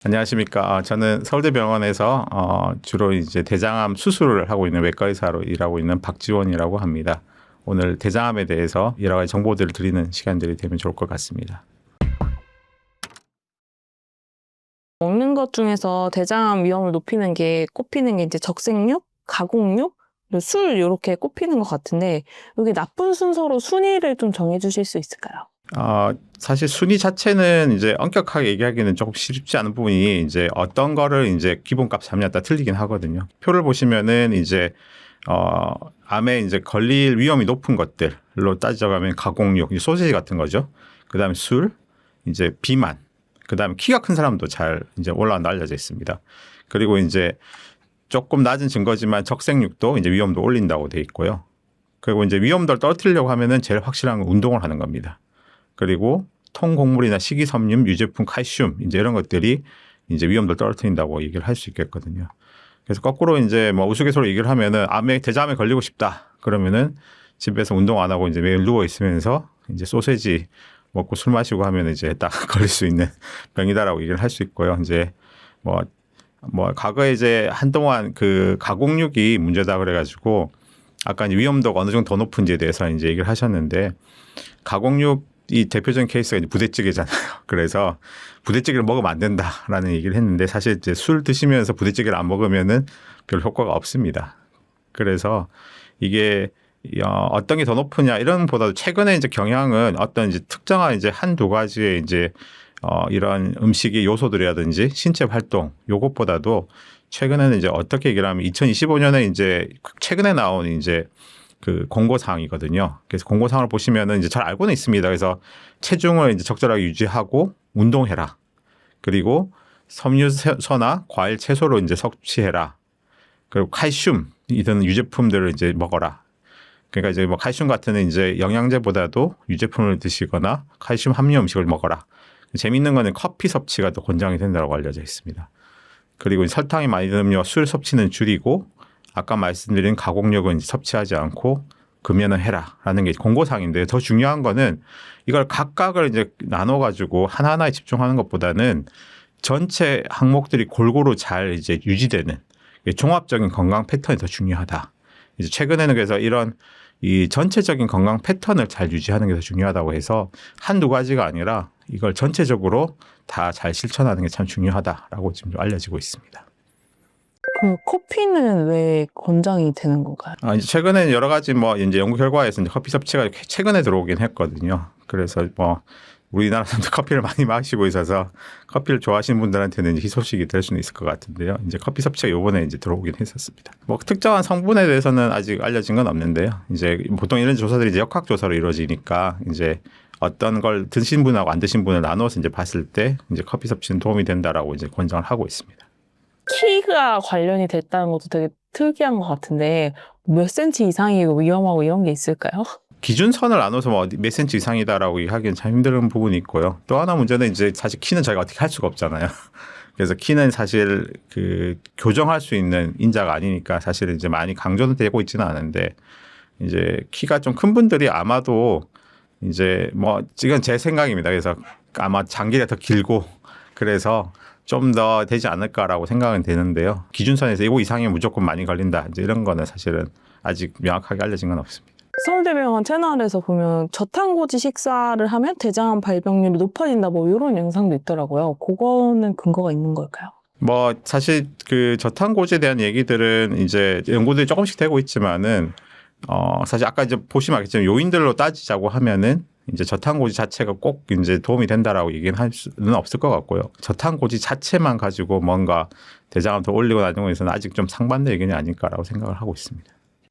안녕하십니까. 저는 서울대병원에서 주로 이제 대장암 수술을 하고 있는 외과 의사로 일하고 있는 박지원이라고 합니다. 오늘 대장암에 대해서 여러 가지 정보들을 드리는 시간들이 되면 좋을 것 같습니다. 먹는 것 중에서 대장암 위험을 높이는 게 꼽히는 게 이제 적색육, 가공육, 그리고 술 이렇게 꼽히는 것 같은데 여기 나쁜 순서로 순위를 좀 정해주실 수 있을까요? 사실 순위 자체는 이제 엄격하게 얘기하기는 조금 쉽지 않은 부분이 이제 어떤 거를 이제 기본값 잡냐에 따라 틀리긴 하거든요. 표를 보시면은 이제 암에 이제 걸릴 위험이 높은 것들로 따져가면 가공육, 소시지 같은 거죠. 그다음에 술, 이제 비만, 그다음에 키가 큰 사람도 잘 이제 올라간다 알려져 있습니다. 그리고 이제 조금 낮은 증거지만 적색육도 이제 위험도 올린다고 돼 있고요. 그리고 이제 위험도를 떨어뜨리려고 하면은 제일 확실한 건 운동을 하는 겁니다. 그리고 통곡물이나 식이섬유, 유제품, 칼슘 이제 이런 것들이 이제 위험도를 떨어뜨린다고 얘기를 할 수 있겠거든요. 그래서 거꾸로 이제 뭐 우스갯소리로 얘기를 하면은 대장암에 걸리고 싶다 그러면은 집에서 운동 안 하고 이제 매일 누워 있으면서 이제 소세지 먹고 술 마시고 하면 이제 딱 걸릴 수 있는 병이다라고 얘기를 할 수 있고요. 이제 뭐 과거에 이제 한동안 그 가공육이 문제다 그래가지고 아까 이제 위험도가 어느 정도 더 높은지에 대해서 이제 얘기를 하셨는데 가공육이 대표적인 케이스가 이제 부대찌개잖아요. 그래서 부대찌개를 먹으면 안 된다라는 얘기를 했는데 사실 이제 술 드시면서 부대찌개를 안 먹으면은 별 효과가 없습니다. 그래서 이게 어떤 게 더 높으냐 이런 보다도 최근에 이제 경향은 어떤 이제 특정한 이제 한두 가지의 이제 이런 음식의 요소들이라든지 신체 활동 요것보다도 최근에는 이제 어떻게 얘기를 하면 2025년에 이제 최근에 나온 이제 그 공고사항이거든요. 그래서 공고사항을 보시면은 이제 잘 알고는 있습니다. 그래서 체중을 이제 적절하게 유지하고 운동해라. 그리고 섬유소나 과일, 채소로 이제 섭취해라. 그리고 칼슘 이런 유제품들을 이제 먹어라. 그러니까 이제 뭐 칼슘 같은 이제 영양제보다도 유제품을 드시거나 칼슘 함유 음식을 먹어라. 재미있는 거는 커피 섭취가 더 권장이 된다고 알려져 있습니다. 그리고 설탕이 많이 든 음료, 술 섭취는 줄이고 아까 말씀드린 가공육은 섭취하지 않고 금연을 해라라는 게 공고사항인데 더 중요한 거는 이걸 각각을 이제 나눠가지고 하나하나에 집중하는 것보다는 전체 항목들이 골고루 잘 이제 유지되는 종합적인 건강 패턴이 더 중요하다. 이제 최근에는 그래서 이런 이 전체적인 건강 패턴을 잘 유지하는 게 더 중요하다고 해서 한두 가지가 아니라 이걸 전체적으로 다 잘 실천하는 게 참 중요하다라고 지금 알려지고 있습니다. 그럼 커피는 왜 권장이 되는 건가요? 이제 최근에 여러 가지 뭐 이제 연구 결과에서 이제 커피 섭취가 최근에 들어오긴 했거든요. 그래서 뭐 우리나라 사람들 커피를 많이 마시고 있어서 커피를 좋아하시는 분들한테는 희소식이 될 수는 있을 것 같은데요. 이제 커피 섭취가 요번에 이제 들어오긴 했었습니다. 뭐 특정한 성분에 대해서는 아직 알려진 건 없는데요. 이제 보통 이런 조사들이 이제 역학 조사로 이루어지니까 이제 어떤 걸 드신 분하고 안 드신 분을 나눠서 이제 봤을 때 이제 커피 섭취는 도움이 된다라고 이제 권장을 하고 있습니다. 키가 관련이 됐다는 것도 되게 특이한 것 같은데 몇 센치 이상이 위험하고 이런 게 있을까요? 기준선을 나눠서 뭐 몇 센치 이상이다라고 하기는 참 힘든 부분이 있고요. 또 하나 문제는 이제 사실 키는 저희가 어떻게 할 수가 없잖아요. 그래서 키는 사실 그 교정할 수 있는 인자가 아니니까 사실 이제 많이 강조는 되고 있지는 않은데 이제 키가 좀 큰 분들이 아마도 이제 뭐 이건 제 생각입니다. 그래서 아마 장기가 더 길고 그래서 좀 더 되지 않을까라고 생각은 되는데요. 기준선에서 이거 이상이면 무조건 많이 걸린다. 이제 이런 거는 사실은 아직 명확하게 알려진 건 없습니다. 서울대병원 채널에서 보면 저탄고지 식사를 하면 대장암 발병률이 높아진다 뭐 이런 영상도 있더라고요. 그거는 근거가 있는 걸까요? 뭐 사실 그 저탄고지에 대한 얘기들은 이제 연구들이 조금씩 되고 있지만은 사실 아까 이제 보시면 알겠지만 요인들로 따지자고 하면은 이제 저탄고지 자체가 꼭 이제 도움이 된다라고 얘기는 할 수는 없을 것 같고요. 저탄고지 자체만 가지고 뭔가 대장암 더 올리고 나는 거에서는 아직 좀 상반된 의견이 아닐까라고 생각을 하고 있습니다.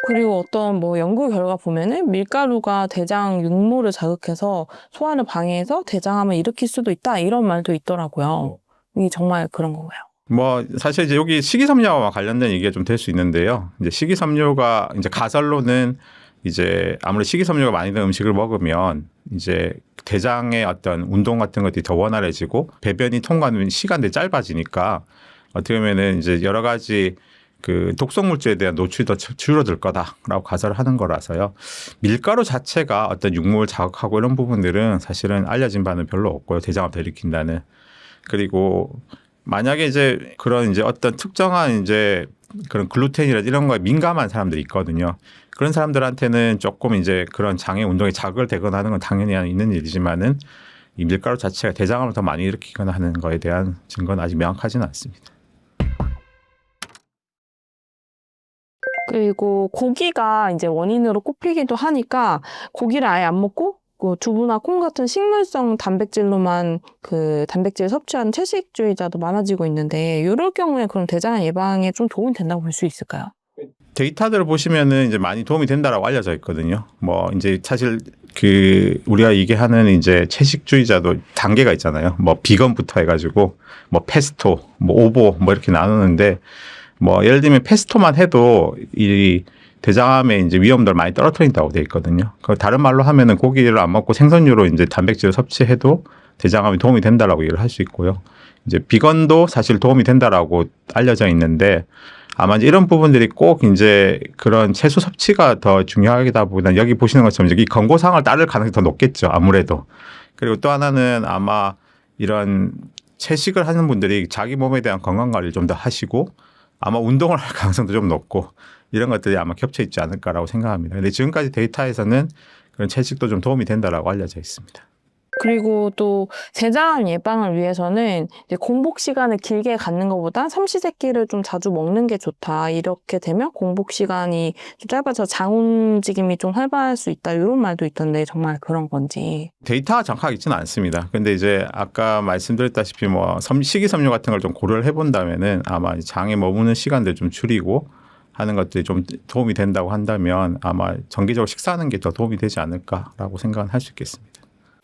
그리고 어떤 뭐 연구 결과 보면은 밀가루가 대장 육모를 자극해서 소화를 방해해서 대장암을 일으킬 수도 있다 이런 말도 있더라고요. 이게 정말 그런 건가요? 뭐 사실 이제 여기 식이섬유와 관련된 얘기가 좀 될 수 있는데요. 이제 식이섬유가 이제 가설로는 이제 아무래도 식이섬유가 많이 든 음식을 먹으면 이제 대장의 어떤 운동 같은 것들이 더 원활해지고 배변이 통과하는 시간들이 짧아지니까 어떻게 보면은 이제 여러 가지 그 독성물질에 대한 노출이 더 줄어들 거다라고 가설을 하는 거라서요. 밀가루 자체가 어떤 육모를 자극하고 이런 부분들은 사실은 알려진 바는 별로 없고요. 대장암 더 일으킨다는. 그리고 만약에 이제 그런 이제 어떤 특정한 이제 그런 글루텐이나 이런 거에 민감한 사람들이 있거든요. 그런 사람들한테는 조금 이제 그런 장애 운동에 자극을 되거나 하는 건 당연히 있는 일이지만은 이 밀가루 자체가 대장암을 더 많이 일으키거나 하는 거에 대한 증거는 아직 명확하지는 않습니다. 그리고 고기가 이제 원인으로 꼽히기도 하니까 고기를 아예 안 먹고 그 두부나 콩 같은 식물성 단백질로만 그 단백질 섭취하는 채식주의자도 많아지고 있는데 이럴 경우에 그럼 대장암 예방에 좀 도움이 된다고 볼 수 있을까요? 데이터들을 보시면은 이제 많이 도움이 된다라고 알려져 있거든요. 뭐 이제 사실 그 우리가 얘기하는 이제 채식주의자도 단계가 있잖아요. 뭐 비건부터 해가지고 뭐 페스토, 뭐 오보 뭐 이렇게 나누는데 뭐 예를 들면 페스토만 해도 이 대장암의 이제 위험도를 많이 떨어뜨린다고 돼 있거든요. 그 다른 말로 하면은 고기를 안 먹고 생선류로 이제 단백질을 섭취해도 대장암에 도움이 된다라고 얘기를 할 수 있고요. 이제 비건도 사실 도움이 된다라고 알려져 있는데 아마 이제 이런 부분들이 꼭 이제 그런 채소 섭취가 더 중요하다 보다 여기 보시는 것처럼 이 권고사항을 따를 가능성이 더 높겠죠. 아무래도. 그리고 또 하나는 아마 이런 채식을 하는 분들이 자기 몸에 대한 건강 관리를 좀 더 하시고 아마 운동을 할 가능성도 좀 높고 이런 것들이 아마 겹쳐 있지 않을까라고 생각합니다. 근데 지금까지 데이터에서는 그런 채식도 좀 도움이 된다라고 알려져 있습니다. 그리고 또 대장암 예방을 위해서는 이제 공복 시간을 길게 갖는 것보다 삼시세끼를 좀 자주 먹는 게 좋다. 이렇게 되면 공복 시간이 좀 짧아져 장 움직임이 좀 활발할 수 있다. 이런 말도 있던데 정말 그런 건지. 데이터가 정확하게 있지는 않습니다. 근데 이제 아까 말씀드렸다시피 뭐 식이섬유 같은 걸 좀 고려를 해본다면은 아마 장에 머무는 시간들 좀 줄이고 하는 것들이 좀 도움이 된다고 한다면 아마 정기적으로 식사하는 게 더 도움이 되지 않을까라고 생각은 할 수 있겠습니다.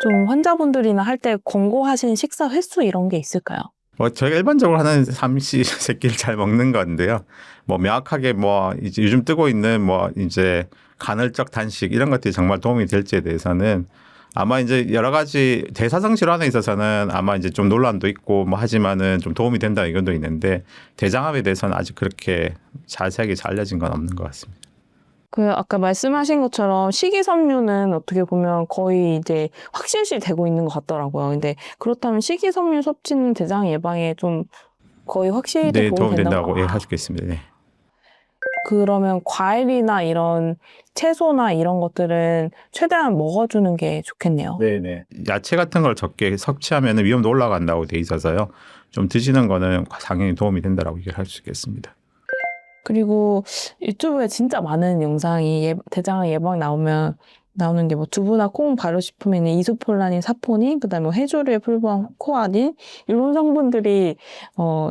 좀 환자분들이나 할 때 권고하신 식사 횟수 이런 게 있을까요? 뭐 저희가 일반적으로 하는 삼시세끼를 잘 먹는 건데요. 뭐 명확하게 뭐 이제 요즘 뜨고 있는 뭐 이제 간헐적 단식 이런 것들이 정말 도움이 될지에 대해서는 아마 이제 여러 가지 대사성 질환에 있어서는 아마 이제 좀 논란도 있고 뭐 하지만은 좀 도움이 된다는 의견도 있는데 대장암에 대해서는 아직 그렇게 자세하게 잘 알려진 건 없는 것 같습니다. 그 아까 말씀하신 것처럼 식이섬유는 어떻게 보면 거의 이제 확실시 되고 있는 것 같더라고요. 근데 그렇다면 식이섬유 섭취는 대장 예방에 좀 거의 확실히 네, 도움이 도움이 된다고. 된다고 예, 할 수 있겠습니다. 네. 그러면 과일이나 이런 채소나 이런 것들은 최대한 먹어주는 게 좋겠네요. 네네. 야채 같은 걸 적게 섭취하면 위험도 올라간다고 돼 있어서요. 좀 드시는 거는 당연히 도움이 된다라고 얘기를 할 수 있겠습니다. 그리고 유튜브에 진짜 많은 영상이 대장암 예방 나오는데 뭐 두부나 콩 발효식품에는 이소폴라닌, 사포닌, 그다음에 뭐 해조류에 풍부한 코아닌 이런 성분들이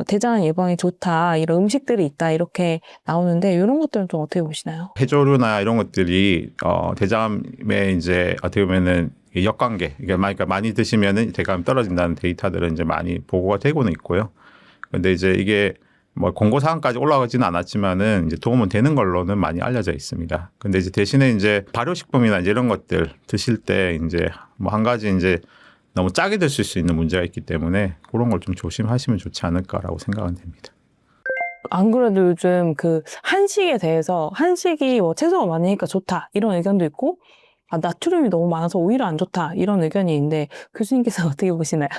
대장암 예방에 좋다 이런 음식들이 있다 이렇게 나오는데 이런 것들은 좀 어떻게 보시나요? 해조류나 이런 것들이 대장암에 이제 어떻게 보면은 역관계, 그러니까 많이 드시면은 대감이 떨어진다는 데이터들은 이제 많이 보고가 되고는 있고요. 근데 이제 이게 뭐 공고사항까지 올라가지는 않았지만은 이제 도움은 되는 걸로는 많이 알려져 있습니다. 근데 이제 대신에 이제 발효식품이나 이제 이런 것들 드실 때 이제 뭐 한 가지 이제 너무 짜게 드실 수 있는 문제가 있기 때문에 그런 걸 좀 조심하시면 좋지 않을까라고 생각은 됩니다. 안 그래도 요즘 그 한식에 대해서 한식이 뭐 채소가 많으니까 좋다 이런 의견도 있고 나트륨이 너무 많아서 오히려 안 좋다 이런 의견이 있는데 교수님께서 어떻게 보시나요?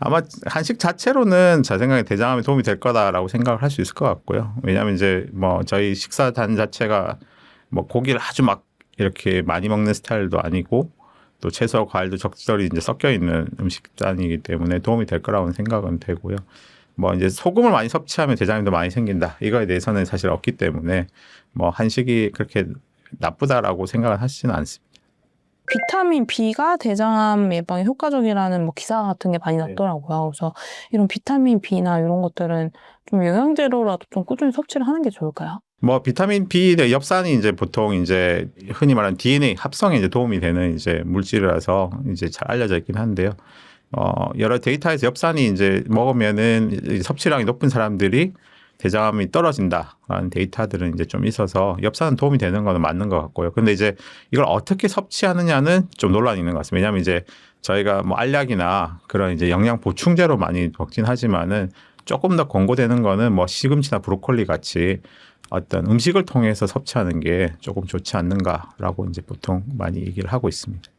아마 한식 자체로는 제 생각에 대장암에 도움이 될 거다라고 생각을 할 수 있을 것 같고요. 왜냐하면 이제 뭐 저희 식사단 자체가 뭐 고기를 아주 막 이렇게 많이 먹는 스타일도 아니고 또 채소와 과일도 적절히 이제 섞여 있는 음식단이기 때문에 도움이 될 거라고는 생각은 되고요. 뭐 이제 소금을 많이 섭취하면 대장암도 많이 생긴다. 이거에 대해서는 사실 없기 때문에 뭐 한식이 그렇게 나쁘다라고 생각을 하시지는 않습니다. 비타민 B가 대장암 예방에 효과적이라는 뭐 기사 같은 게 많이 났더라고요. 그래서 이런 비타민 B나 이런 것들은 좀 영양제로라도 좀 꾸준히 섭취를 하는 게 좋을까요? 뭐 비타민 B 엽산이 이제 보통 이제 흔히 말하는 DNA 합성에 이제 도움이 되는 이제 물질이라서 이제 잘 알려져 있긴 한데요. 여러 데이터에서 엽산이 이제 먹으면은 섭취량이 높은 사람들이 대장암이 떨어진다라는 데이터들은 이제 좀 있어서 엽산은 도움이 되는 거는 맞는 것 같고요. 근데 이제 이걸 어떻게 섭취하느냐는 좀 논란이 있는 것 같습니다. 왜냐하면 이제 저희가 뭐 알약이나 그런 이제 영양 보충제로 많이 먹긴 하지만은 조금 더 권고되는 거는 뭐 시금치나 브로콜리 같이 어떤 음식을 통해서 섭취하는 게 조금 좋지 않는가라고 이제 보통 많이 얘기를 하고 있습니다.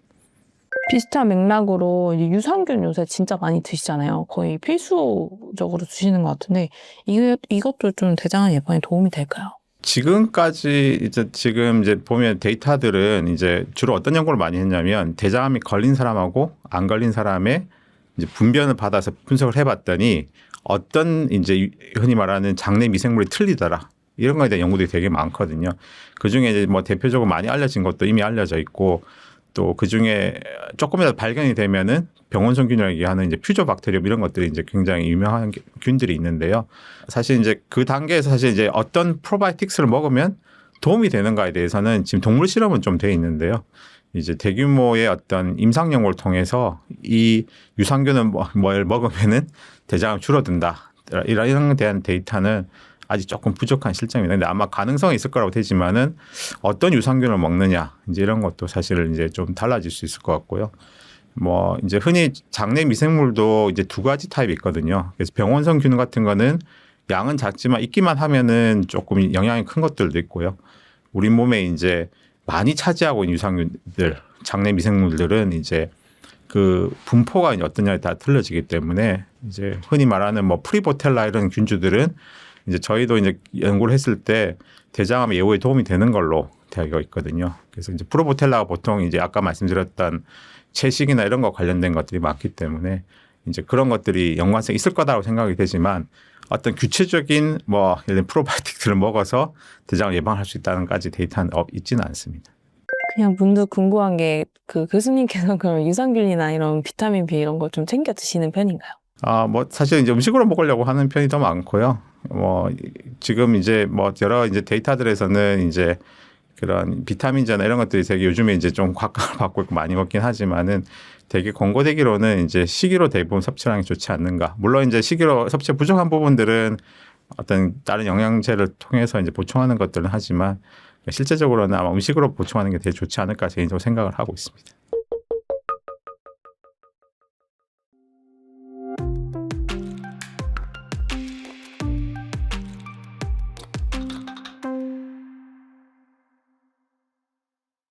비슷한 맥락으로 이제 유산균 요새 진짜 많이 드시잖아요. 거의 필수적으로 드시는 것 같은데 이것도 좀 대장암 예방에 도움이 될까요? 지금까지 지금 보면 데이터들은 이제 주로 어떤 연구를 많이 했냐면 대장암이 걸린 사람하고 안 걸린 사람의 이제 분변을 받아서 분석을 해봤더니 어떤 이제 흔히 말하는 장내 미생물이 틀리더라. 이런 거에 대한 연구들이 되게 많거든요. 그 중에 이제 뭐 대표적으로 많이 알려진 것도 이미 알려져 있고 또 그 중에 조금이라도 발견이 되면은 병원성 균이라고 얘기하는 이제 퓨조박테리움 이런 것들이 이제 굉장히 유명한 균들이 있는데요. 사실 이제 그 단계에서 사실 이제 어떤 프로바이오틱스를 먹으면 도움이 되는가에 대해서는 지금 동물 실험은 좀 돼 있는데요. 이제 대규모의 어떤 임상 연구를 통해서 이 유산균을 뭘 먹으면은 대장암 줄어든다. 이런 것에 대한 데이터는 아직 조금 부족한 실정입니다. 근데 아마 가능성이 있을 거라고 되지만은 어떤 유산균을 먹느냐 이제 이런 것도 사실은 이제 좀 달라질 수 있을 것 같고요. 뭐 이제 흔히 장내 미생물도 이제 두 가지 타입이 있거든요. 그래서 병원성균 같은 거는 양은 작지만 있기만 하면은 조금 영향이 큰 것들도 있고요. 우리 몸에 이제 많이 차지하고 있는 유산균들, 장내 미생물들은 이제 그 분포가 이제 어떠냐에 따라 틀려지기 때문에 이제 흔히 말하는 뭐 프리보텔라 이런 균주들은 이제 저희도 이제 연구를 했을 때 대장암 예후에 도움이 되는 걸로 되어 있거든요. 그래서 이제 프로보텔라가 보통 이제 아까 말씀드렸던 채식이나 이런 거 관련된 것들이 많기 때문에 이제 그런 것들이 연관성이 있을 거다라고 생각이 되지만 어떤 구체적인 뭐 예를 들면 프로바이오틱스를 먹어서 대장암 예방할 수 있다는까지 데이터는 있지는 않습니다. 그냥 문득 궁금한 게 그 교수님께서 그럼 유산균이나 이런 비타민 B 이런 걸 좀 챙겨 드시는 편인가요? 뭐 사실 이제 음식으로 먹으려고 하는 편이 더 많고요. 뭐 지금 이제 뭐 여러 이제 데이터들에서는 이제 그런 비타민제나 이런 것들이 되게 요즘에 이제 좀 곽강을 받고 있고 많이 먹긴 하지만은 되게 권고되기로는 이제 식이로 대부분 섭취하는 게 좋지 않는가. 물론 이제 식이로 섭취 부족한 부분들은 어떤 다른 영양제를 통해서 이제 보충하는 것들은 하지만 실제적으로는 아마 음식으로 보충하는 게 되게 좋지 않을까 개인적으로 생각을 하고 있습니다.